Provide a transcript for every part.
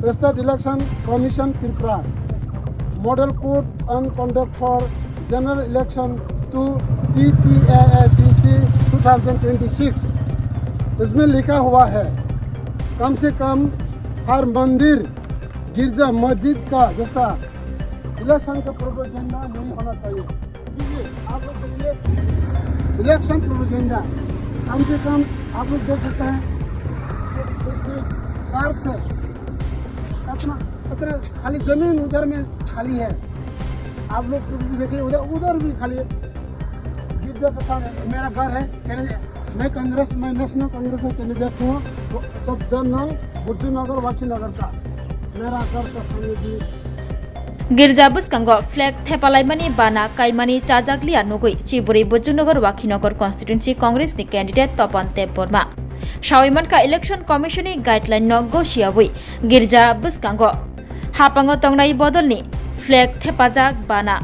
State Election Commission Tripura, Model Code and Conduct for General Election to TTADC 2026। इसमें लिखा हुआ है कम से कम हर मंदिर गिरजा मस्जिद का जैसा इलेक्शन का प्रोपेगेंडा नहीं होना चाहिए। आप लोग देखिए इलेक्शन प्रोपेगेंडा कम से कम आप लोग देख सकते हैं कार से अपना खाली जमीन उधर में खाली है। आप लोग देखिए उधर भी खाली है। गिरजा के साथ मेरा घर है, मैं नेशनल कांग्रेस में कैंडिडेट हूँ। 14 बुजुनगर वाकीनगर का मेरा घर का सामने भी गिरजा बुस्कांगो फ्लैग थेपालाइमानी बाना काइमानी चाजागलिया नुगुई चिबुरी बुजुनगर वाकीनगर कन्स्टिट्युएन्सी कांग्रेस नि कैंडिडेट तपन देबबर्मा सावैमानका इलेक्शन कमिशन नि गाइडलाइन न गोसियावै गिरजा बुस्कांगो हापांगो तंगनाय बदलनि फ्लैग थेपाजाक बाना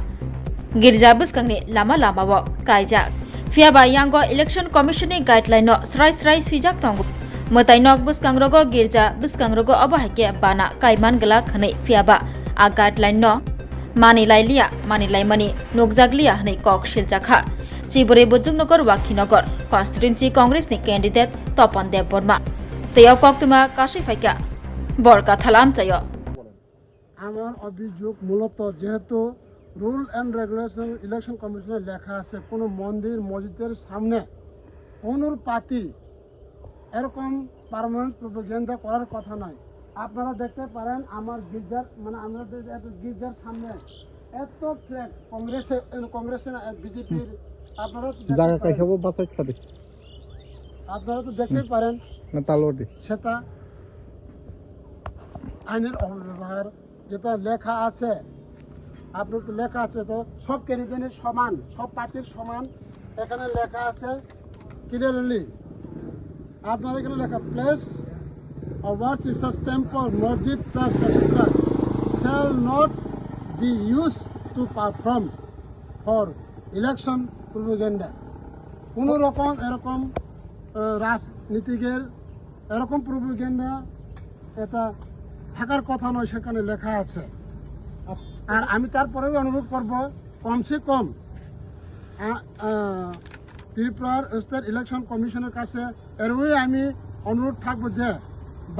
गिरजा बुस्कांगनि लामा लामावो काइजाक फियाबा यांगो इलेक्शन कमिशन नि गाइडलाइन न स्राय स्राय सिजाक तंगु मताइनक बुस्कांग्रगो गिरजा बुस्कांग्रगो अबहाके बाना काइमान गला खनै फियाबा आ गाइडलाइन न मानिलाइमानि नुगजागलिया हनै कक सिलजाखा चिबुरे बुजुंगनगर वाकीनगर कन्स्टिट्युएन्सी कांग्रेस नि कैंडिडेट तपन देबबर्मा तेयाव कक्तुमा काशि फाइका बरका थालाम चायो। আমার অভিযোগ মূলত যেহেতু রুল অ্যান্ড রেগুলেশন ইলেকশন কমিশনে লেখা আছে কোনো মন্দির মসজিদের সামনে অনুরূপাতি এরকম পার্মানেন্ট প্রোপাগেন্ডা করার কথা নয়। আপনারা দেখতে পারেন আমার গির্জার আমাদের গির্জার সামনে এত ফ্ল্যাগ কংগ্রেসের বিজেপির আপনারা তো দেখতেই পারেন সেটা আইনের অপব্যবহার যেটা লেখা আছে। আপনার তো লেখা আছে তো সব ক্যান্ডিডেটের সমান, সব পার্টির সমান এখানে লেখা আছে ক্লিয়ারলি। আপনার এখানে লেখা place of worship such temple, masjid, church, etc. shall not be used to perform for election propaganda। কোনো রকম এরকম রাজনীতিকের এরকম প্রোপাগেন্ডা এটা থাকার কথা নয়, সেখানে লেখা আছে। আর আমি তারপরেও অনুরোধ করব কমসে কম ত্রিপুরার স্টেট ইলেকশন কমিশনের কাছে এরই আমি অনুরোধ থাকবো যে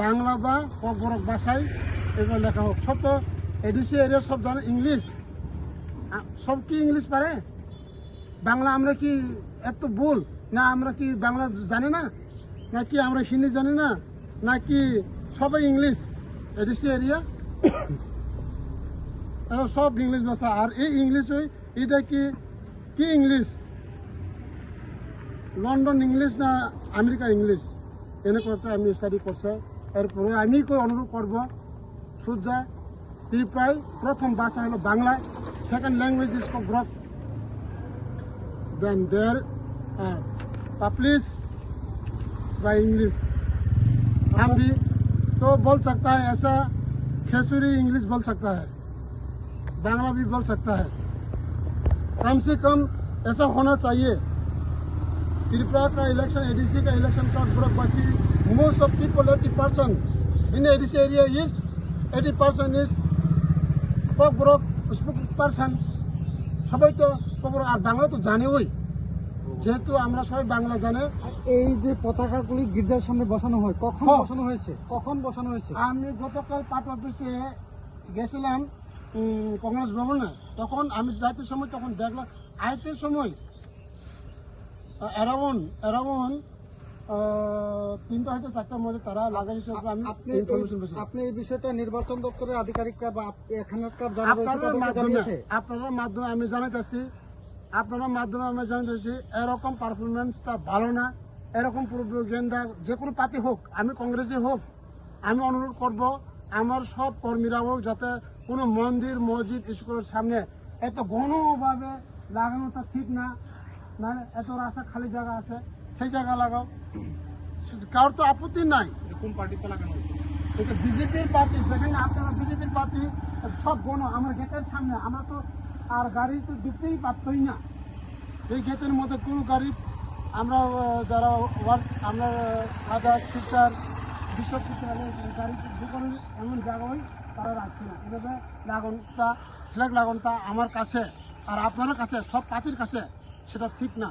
বাংলা বা বড় ভাষায় এগুলো লেখা হোক। সব তো এডিসি এরিয়া সব জানে ইংলিশ, সব কি ইংলিশ পারে? বাংলা আমরা কি এত ভুল না? আমরা কি বাংলা জানি না? নাকি আমরা হিন্দি জানি না? নাকি সবাই ইংলিশ এডিসি এরিয়া সব ইংলিশ ভাষা? আর এই ইংলিশ এটা কি কি ইংলিশ? লন্ডন ইংলিশ না আমেরিকা ইংলিশ? এনে করতে আমি স্টাডি করছে। এরপরে আমি অনুরোধ করব সূর্যা ত্রিপুরায় প্রথম ভাষা হলো Bangla, second language is group then there publish by English. हम भी तो बोल सकता है ऐसा, खेसुरी इंग्लिश बोल सकता है, बांग्ला भी बोल सकता है। कम से कम ऐसा होना चाहिए। त्रिपुरा का इलेक्शन एडीसी का इलेक्शन का ग्रुपवासी most of people 80% in ADC area is 80% is group person. সবাই তো খবর আর বাংলা তো জানে, ওই যেহেতু আমরা সবাই বাংলা জানে। এই যে পতাকাগুলি গির্জার সামনে বসানো হয়, কখন বসানো হয়েছে? আমি গতকাল পার্টি অফিসে গেছিলাম কংগ্রেস ভবনে, তখন আমি যাইতে সময় তখন দেখলাম আইতে সময় অ্যারাউন্ড 3টা হয়তো 4টার মধ্যে তারা লাগাইছে। আপনি এই বিষয়টা নির্বাচন দপ্তরের আধিকারিকরা বা এখানকার আপনার মাধ্যমে আমি জানাইতেছি, এরকম পারফরমেন্সটা ভালো না। এরকম প্রোপাগেন্ডা যে কোনো পার্টি হোক, আমি কংগ্রেসে হোক, আমি অনুরোধ করব আমার সব কর্মীরাও যাতে কোনো মন্দির মসজিদ স্কুলের সামনে এত ঘনভাবে লাগানোটা ঠিক না। মানে এত রাস্তা খালি জায়গা আছে, সেই জায়গা লাগাও, কারোর তো আপত্তি নাই। কোন পার্টিতে লাগানো? এটা বিজেপির পার্টি, যেখানে আপনারা বিজেপির পার্টি সব গণ আমার গেটের সামনে, আমরা তো আর গাড়ি তো দেখতেই পারতই না। এই গেটের মধ্যে কোনো গাড়ি আমরা যারা আমরা ফাদার সিস্টার বিশ্বাস করতে হবে গাড়ি দোকানের এমন জায়গায় তারা রাখছে না। এভাবে লাগানটা ফ্ল্যাগ লাগানটা আমার কাছে আর আপনার কাছে সব পার্টির কাছে সেটা ঠিক না।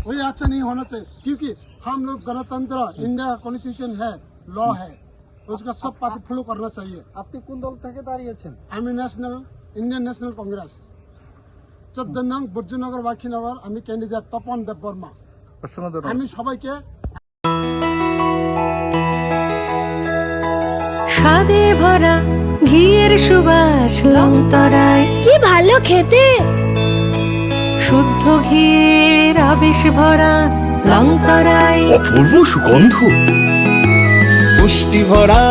वही अच्छा नहीं होना चाहिए क्योंकि हम लोग गणतंत्र इंडिया कॉन्स्टिट्यूशन है, लॉ है, उसका सब पार्टी फॉलो करना चाहिए। আপনি কোন দল থেকে দাঁড়িয়েছেন? আমি ন্যাশনাল ইন্ডিয়ান ন্যাশনাল কংগ্রেস 14 নং বর্জনগর বাখীনগর, আমি ক্যান্ডিডেট তপন দেববর্মা। আমি সবাইকে স্বাদে ভরা ঘিয়ের সুবাস লংতরায়, কি ভালো খেতে। শুদ্ধ ঘিয়ের আবেশ ভরা লংতরায়, অপূর্ব সুগন্ধ, পুষ্টি ভরা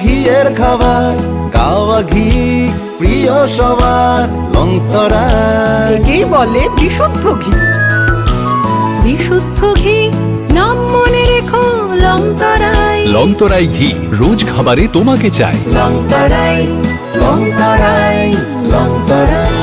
ঘিয়ের খাবার, গাওয়া ঘি প্রিয় সবার লংতরায়। একেই বলে বিশুদ্ধ ঘি। বিশুদ্ধ ঘি নাম মনে রেখো লংতরায়। লংতরাই ঘি রোজ খাবারে তোমাকে চাই। লংতরায়, লংতরায়, লংতরায়।